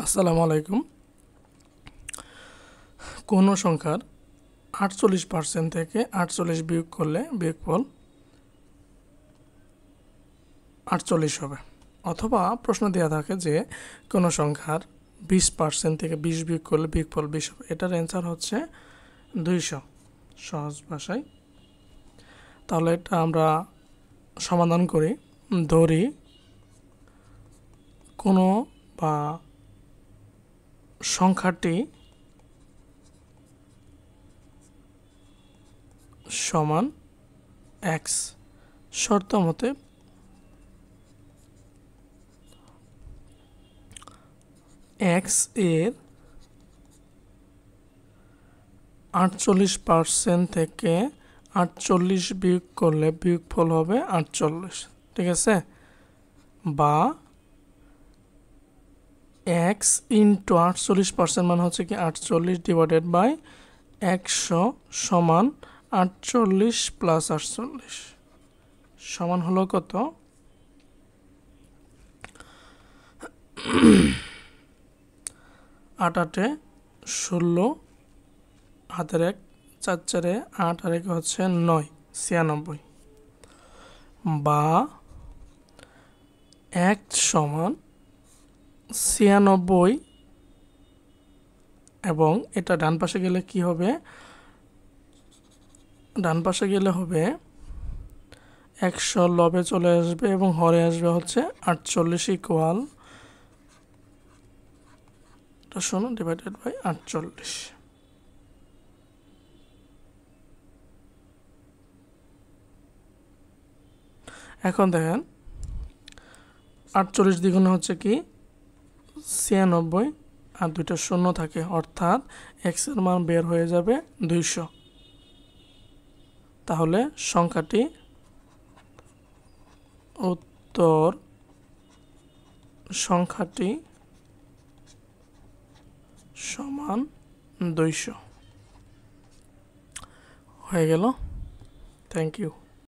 আসসালামু আলাইকুম। কোনো সংখ্যার 48% থেকে 48 বিয়োগ করলে বিয়োগফল 48 হবে। অথবা প্রশ্ন দেওয়া থাকে যে কোনো সংখ্যার 20% থেকে 20 বিয়োগ করলে বিয়োগফল 20 হবে। এটার অ্যান্সার হচ্ছে 200 সহজ ভাষায়। তাহলে এটা আমরা সমাধান করি। ধরি কোনো বা সংখ্যাটি সমান x শর্ত মতে x এর 48% থেকে 48 বিয়োগ করলে বিয়োগফল হবে 48, ঠিক আছে? বা x ইন্টু 48% মানে হচ্ছে কি 48 ডিভাইডেড বাই 100 সমান 48 প্লাস 48 সমান হলো কত? 8 8 16, হাতের 1 4 4 8 আর 1 হচ্ছে 9, 96 বা x সমান 96 এবং এটা ডান পাশে গেলে কি হবে? ডান পাশে গেলে হবে 100 লবে চলে আসবে এবং হরে আসবে হচ্ছে 48 ইকুয়াল শোনো ডিভাইডেড বাই 48। এখন দেখেন 48 দ্বিগুণে হচ্ছে কি 96 আর দুইটা শূন্য থাকে, অর্থাৎ x এর মান বের হয়ে যাবে 200। তাহলে সংখ্যাটি সমান 200 হয়ে গেল। Thank you.